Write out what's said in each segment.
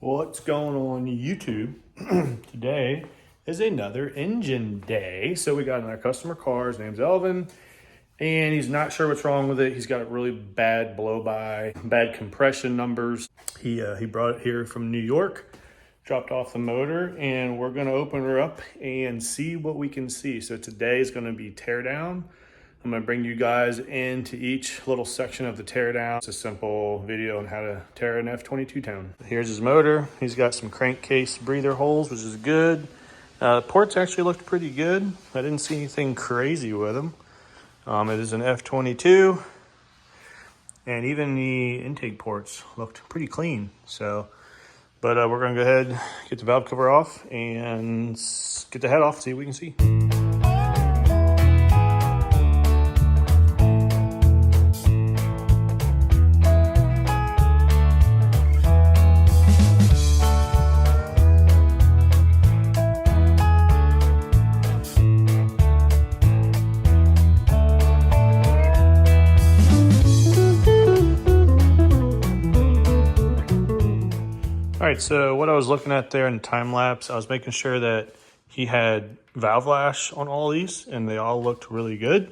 What's going on YouTube? Today is another engine day. So we got another customer car. His name's Elvin, and he's not sure what's wrong with it. He's got a really bad blow-by, bad compression numbers. He brought it here from New York, dropped off the motor, and we're gonna open her up and see what we can see. So today is gonna be tear down. I'm gonna bring you guys into each little section of the teardown. It's a simple video on how to tear an F22 down. Here's his motor. He's got some crankcase breather holes, which is good. The ports actually looked pretty good. I didn't see anything crazy with them. It is an F22, and even the intake ports looked pretty clean. So, but we're gonna go ahead, get the valve cover off, and get the head off, see what we can see. All right, so what I was looking at there in time lapse, I was making sure that he had valve lash on all these, and they all looked really good.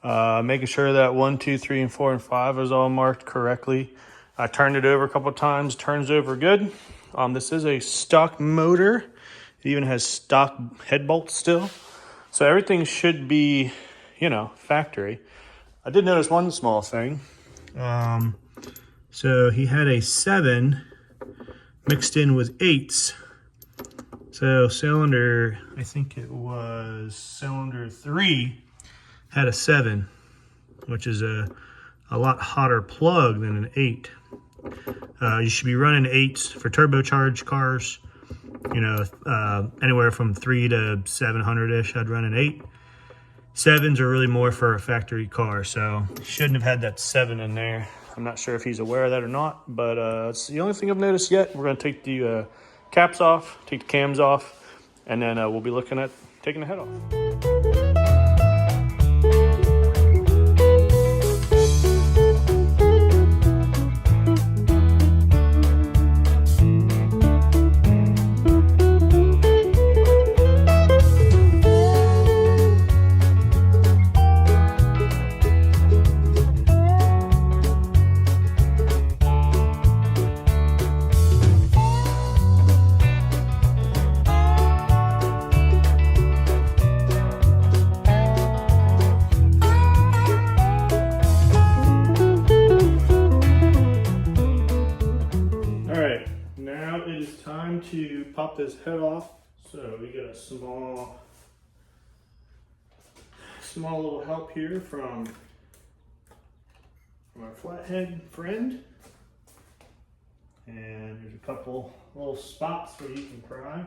Making sure that 1, 2, 3, and 4, and 5 is all marked correctly. I turned it over a couple of times, turns over good. This is a stock motor. It even has stock head bolts still. So everything should be, factory. I did notice one small thing. So he had a 7 mixed in with 8s. So cylinder, I think it was cylinder 3 had a 7, which is a lot hotter plug than an 8. You should be running 8s for turbocharged cars, anywhere from 3 to 700-ish, I'd run an 8. 7s are really more for a factory car, so shouldn't have had that 7 in there. I'm not sure if he's aware of that or not, but it's the only thing I've noticed yet. We're gonna take the caps off, take the cams off, and then we'll be looking at taking the head off. Now it is time to pop this head off. So we get a small little help here from our flathead friend. And there's a couple little spots where you can pry.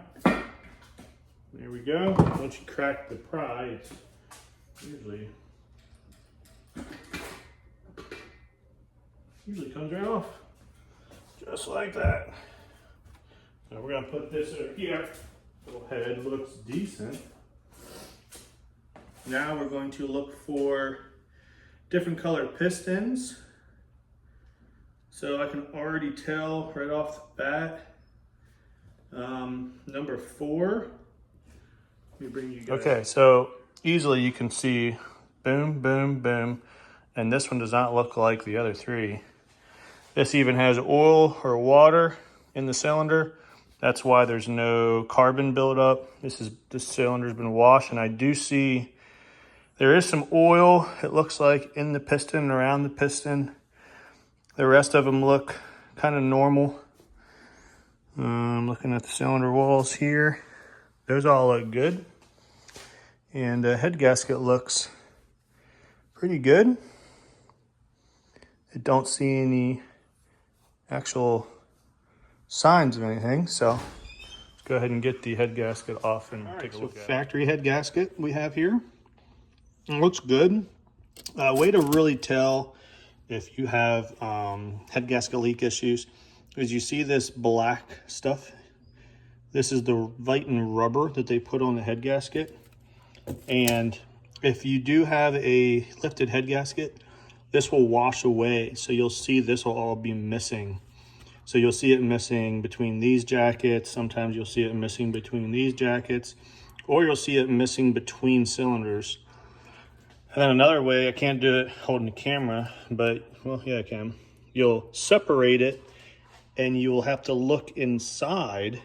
There we go. Once you crack the pry, it's usually comes right off. Just like that. Now we're gonna put this over here. Little head looks decent. Now we're going to look for different colored pistons. So I can already tell right off the bat. Number 4. Let me bring you guys. Okay, so easily you can see boom, boom, boom. And this one does not look like the other 3. This even has oil or water in the cylinder. That's why there's no carbon buildup. This cylinder's been washed, and I do see there is some oil, it looks like, in the piston and around the piston. The rest of them look kind of normal. Looking at the cylinder walls here, those all look good. And the head gasket looks pretty good. I don't see any actual signs of anything, so let's go ahead and get the head gasket off and take a look at it. Factory head gasket we have here. It looks good. Way to really tell if you have head gasket leak issues is you see this black stuff. This is the Viton rubber that they put on the head gasket, and if you do have a lifted head gasket, this will wash away, so you'll see this will all be missing. So you'll see it missing between these jackets. Sometimes you'll see it missing between these jackets, or you'll see it missing between cylinders. And then another way, I can't do it holding the camera, but, well, yeah, I can. You'll separate it, and you will have to look inside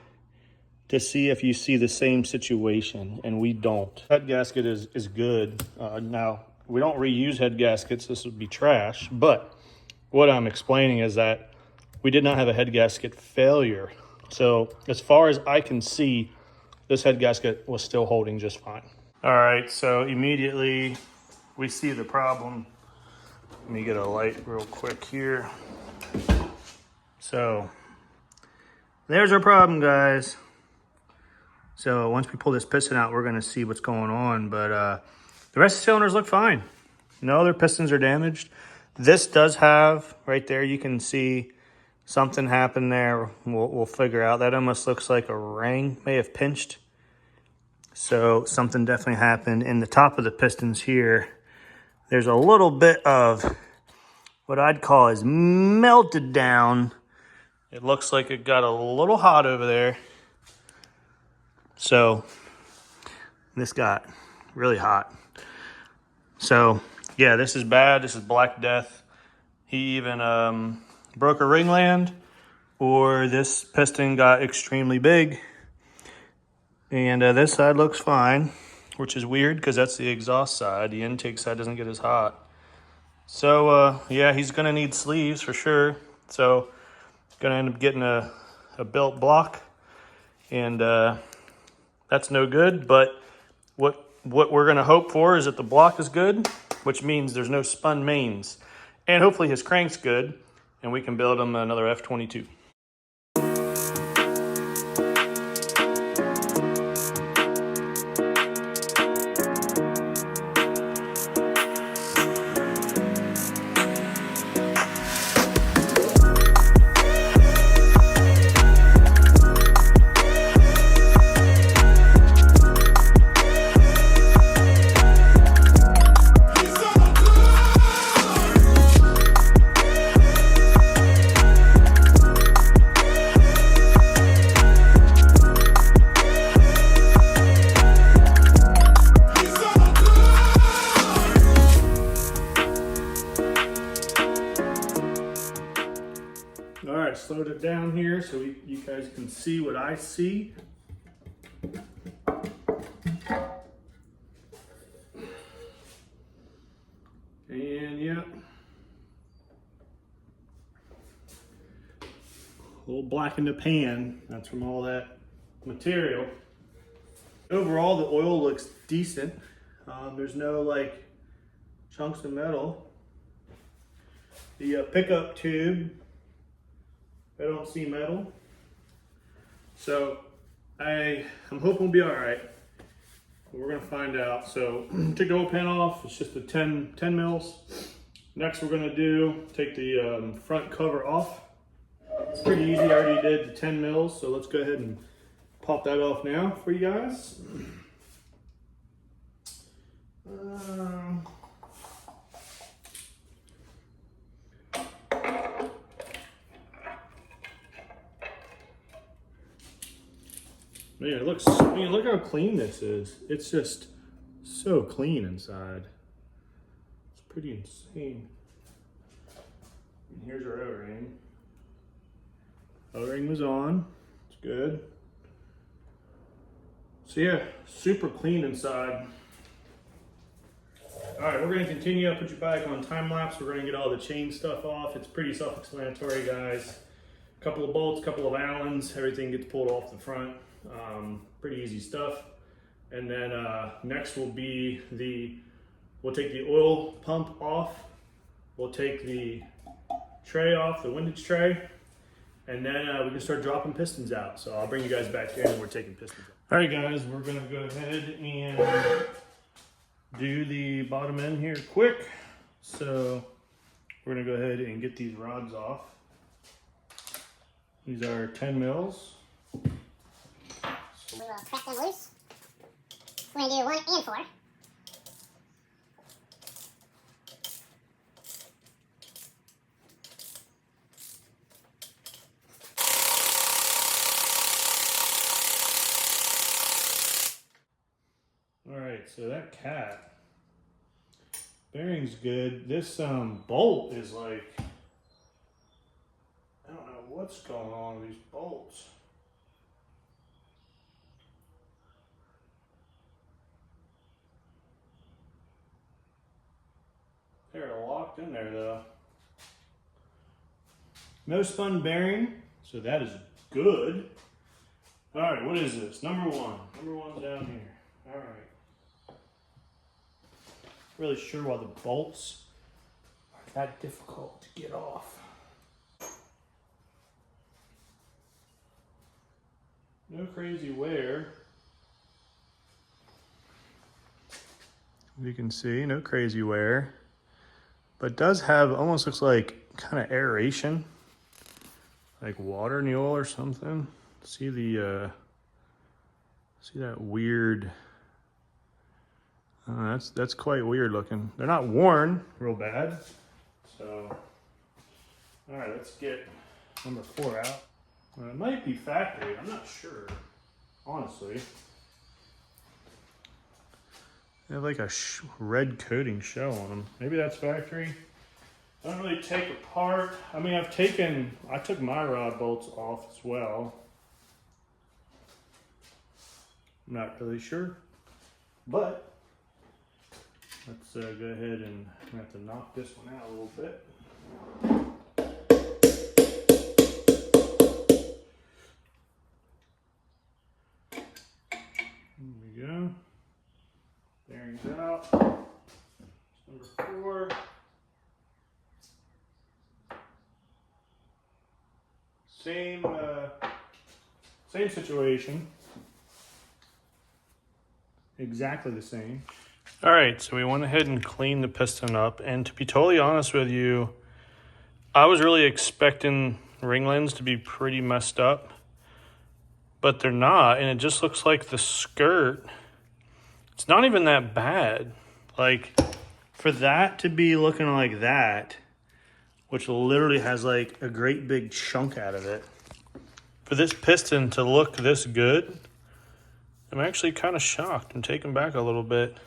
to see if you see the same situation, and we don't. Head gasket is good. Now, we don't reuse head gaskets. This would be trash, but what I'm explaining is that we did not have a head gasket failure. So as far as I can see, this head gasket was still holding just fine. All right, so immediately we see the problem. Let me get a light real quick here. So there's our problem, guys. So once we pull this piston out, we're gonna see what's going on, but the rest of the cylinders look fine. No other pistons are damaged. This does have, right there, you can see something happened there. We'll figure out. That almost looks like a ring may have pinched. So something definitely happened. In the top of the pistons here, there's a little bit of what I'd call is melted down. It looks like it got a little hot over there. So this got really hot. So yeah, this is bad. This is Black Death. He even broke a ringland, or this piston got extremely big. And this side looks fine, which is weird because that's the exhaust side. The intake side doesn't get as hot. So yeah, he's gonna need sleeves for sure. So gonna end up getting a built block, and that's no good. But what we're gonna hope for is that the block is good, which means there's no spun mains, and hopefully his crank's good, and we can build him another F22. All right, slowed it down here so you guys can see what I see. And yeah, a little black in the pan. That's from all that material. Overall, the oil looks decent. There's no like chunks of metal. The pickup tube, I don't see metal. So I'm hoping we'll be all right. We're gonna find out. So take the oil pan off. It's just a 10 mils. Next we're gonna take the front cover off. It's pretty easy, I already did the 10 mils. So let's go ahead and pop that off now for you guys. Man, look how clean this is. It's just so clean inside. It's pretty insane. And here's our O-ring. O-ring was on. It's good. So yeah, super clean inside. All right, we're gonna continue. I'll put you back on time lapse. We're gonna get all the chain stuff off. It's pretty self-explanatory, guys. A couple of bolts, couple of Allens, everything gets pulled off the front. Pretty easy stuff. And then next will be we'll take the oil pump off. We'll take the tray off, the windage tray. And then we can start dropping pistons out. So I'll bring you guys back in and we're taking pistons out. All right, guys, we're gonna go ahead and do the bottom end here quick. So we're gonna go ahead and get these rods off. These are 10 mils. We will press them loose. We're going to do 1 and 4. so that cat bearing's good. This bolt is like, I don't know what's going on with these bolts. They're locked in there though. No spun bearing, so that is good. All right, what is this? Number one. Number one's down here. All right. Really sure why the bolts are that difficult to get off. No crazy wear. You can see, no crazy wear. But does have, almost looks like kind of aeration. Like water in the oil or something. See the, see that weird, that's quite weird looking. They're not worn real bad. So, all right, let's get number 4 out. It might be factory, I'm not sure, honestly. They have like a red coating show on them. Maybe that's factory. I don't really take apart. I mean, I took my rod bolts off as well. I'm not really sure, but let's go ahead and I have to knock this one out a little bit. There we go. Bearings out. Number 4. Same situation. Exactly the same. All right, so we went ahead and cleaned the piston up, and to be totally honest with you, I was really expecting ring lens to be pretty messed up, but they're not, and it just looks like the skirt, it's not even that bad. Like, for that to be looking like that, which literally has like a great big chunk out of it, for this piston to look this good, I'm actually kind of shocked and taken back a little bit.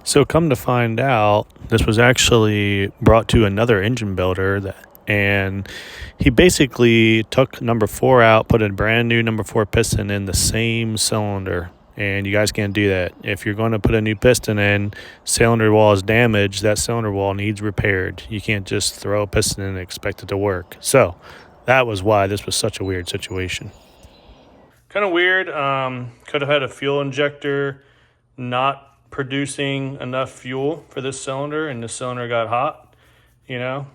So come to find out, this was actually brought to another engine builder, and he basically took number 4 out, put a brand new number 4 piston in the same cylinder. And you guys can't do that. If you're going to put a new piston in, cylinder wall is damaged, that cylinder wall needs repaired. You can't just throw a piston in and expect it to work. So that was why this was such a weird situation. Kind of weird. Could have had a fuel injector not producing enough fuel for this cylinder, and the cylinder got hot. You know,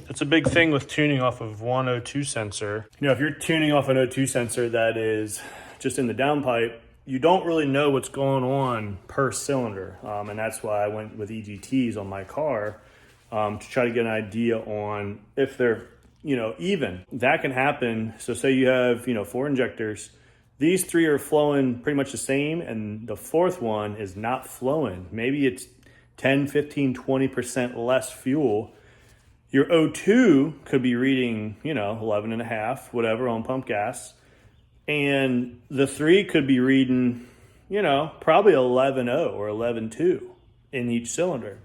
it's a big thing with tuning off of one O2 sensor. You know, if you're tuning off an O2 sensor that is just in the downpipe, you don't really know what's going on per cylinder, and that's why I went with EGTs on my car to try to get an idea on if they're, you know, even. That can happen. So say you have, you know, 4 injectors. These 3 are flowing pretty much the same, and the 4th one is not flowing. Maybe it's 10, 15, 20% less fuel. Your O2 could be reading, you know, 11 and a half, whatever, on pump gas. And the 3 could be reading, you know, probably 11.0 or 11.2 in each cylinder.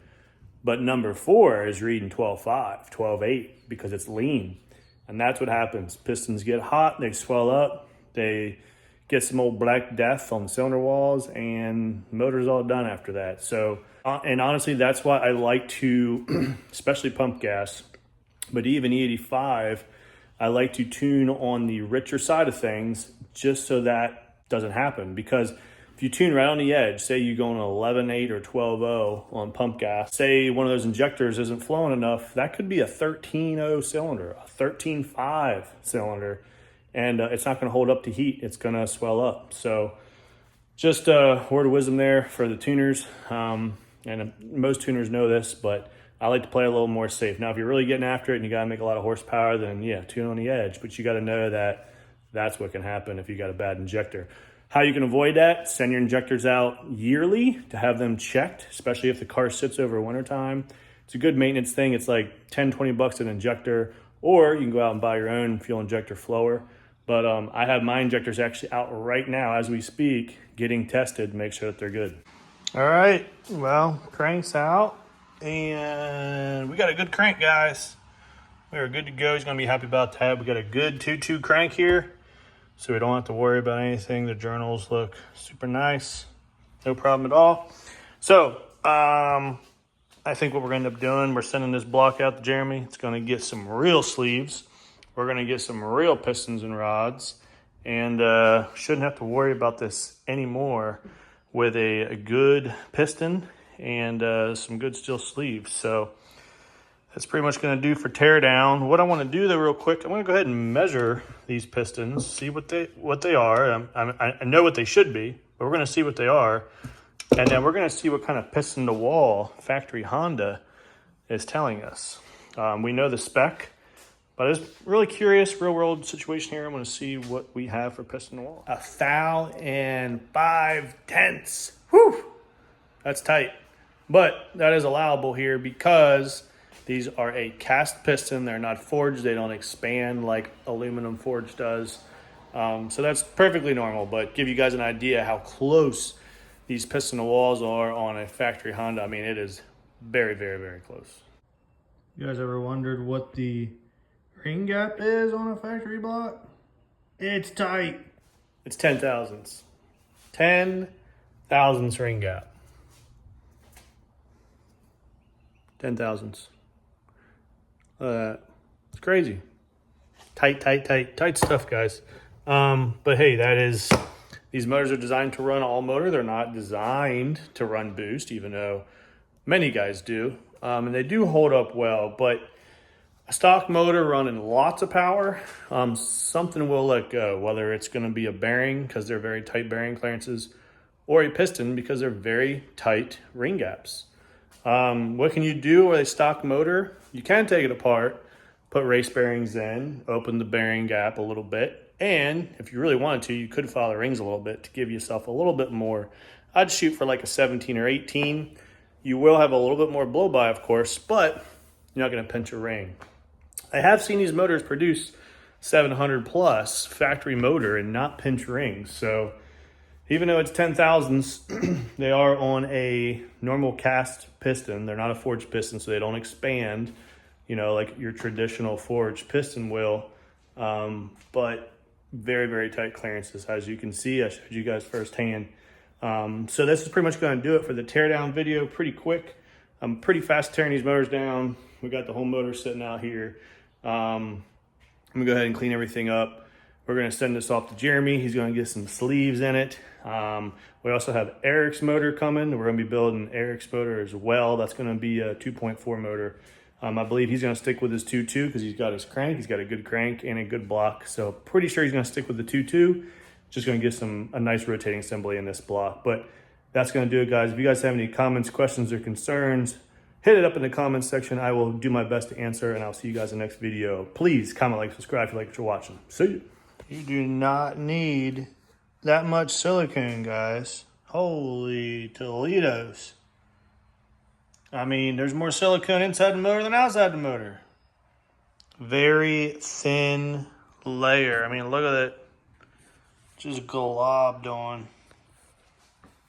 But number 4 is reading 12.5, 12.8 because it's lean. And that's what happens. Pistons get hot, they swell up, they get some old black death on the cylinder walls, and motor's all done after that. So, and honestly, that's why I like to, especially pump gas, but even E85, I like to tune on the richer side of things just so that doesn't happen. Because if you tune right on the edge, say you go on 11.8 or 12.0 on pump gas, say one of those injectors isn't flowing enough, that could be a 13.0 cylinder, a 13.5 cylinder, and it's not going to hold up to heat. It's going to swell up. So just a word of wisdom there for the tuners. And most tuners know this, but I like to play a little more safe. Now, if you're really getting after it and you got to make a lot of horsepower, then yeah, tune on the edge. But you got to know that that's what can happen if you got a bad injector. How you can avoid that, send your injectors out yearly to have them checked, especially if the car sits over wintertime. It's a good maintenance thing. It's like 10, 20 bucks an injector, or you can go out and buy your own fuel injector flower. But I have my injectors actually out right now as we speak, getting tested to make sure that they're good. All right, well, crank's out, and we got a good crank, guys. We are good to go. He's gonna be happy about that. We got a good 2.2 crank here, so we don't have to worry about anything. The journals look super nice, no problem at all. So, I think what we're gonna end up doing, we're sending this block out to Jeremy. It's gonna get some real sleeves. We're gonna get some real pistons and rods, and shouldn't have to worry about this anymore with a good piston and some good steel sleeves. So that's pretty much gonna do for teardown. What I wanna do though real quick, I'm gonna go ahead and measure these pistons, see what they are. I know what they should be, but we're gonna see what they are. And then we're gonna see what kind of piston to wall factory Honda is telling us. We know the spec, but I was really curious, real world situation here. I'm gonna see what we have for piston to wall. 1 thou 5/10. Whew, that's tight. But that is allowable here because these are a cast piston. They're not forged. They don't expand like aluminum forged does. So that's perfectly normal, but give you guys an idea how close these piston to walls are on a factory Honda. I mean, it is very, very, very close. You guys ever wondered what the ring gap is on a factory block? It's tight. It's 10 thousandths. 10 thousandths ring gap. 10 thousandths. It's crazy. Tight stuff, guys. But hey, these motors are designed to run all motor. They're not designed to run boost, even though many guys do. And they do hold up well, but a stock motor running lots of power, something will let go, whether it's gonna be a bearing because they're very tight bearing clearances, or a piston because they're very tight ring gaps. What can you do with a stock motor? You can take it apart, put race bearings in, open the bearing gap a little bit, and if you really wanted to, you could file the rings a little bit to give yourself a little bit more. I'd shoot for like a 17 or 18. You will have a little bit more blow by, of course, but you're not gonna pinch your ring. I have seen these motors produce 700 plus factory motor and not pinch rings. So even though it's 10 thousandths, they are on a normal cast piston. They're not a forged piston, so they don't expand, you know, like your traditional forged piston will. But very, very tight clearances. As you can see, I showed you guys firsthand. So this is pretty much going to do it for the teardown video. Pretty quick. I'm pretty fast tearing these motors down. We got the whole motor sitting out here. I'm gonna go ahead and clean everything up. We're gonna send this off to Jeremy. He's gonna get some sleeves in it. We also have Eric's motor coming. We're gonna be building Eric's motor as well. That's gonna be a 2.4 motor. I believe he's gonna stick with his 2.2 because he's got his crank. He's got a good crank and a good block. So pretty sure he's gonna stick with the 2.2. Just gonna get a nice rotating assembly in this block. But that's gonna do it, guys. If you guys have any comments, questions, or concerns, hit it up in the comments section. I will do my best to answer, and I'll see you guys in the next video. Please comment, like, subscribe if you like what you're watching. See you. You do not need that much silicone, guys. Holy Toledos. I mean, there's more silicone inside the motor than outside the motor. Very thin layer. I mean, look at it. Just globbed on.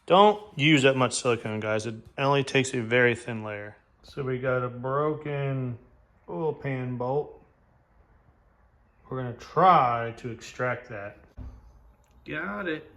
Don't use that much silicone, guys. It only takes a very thin layer. So we got a broken oil pan bolt. We're gonna try to extract that. Got it.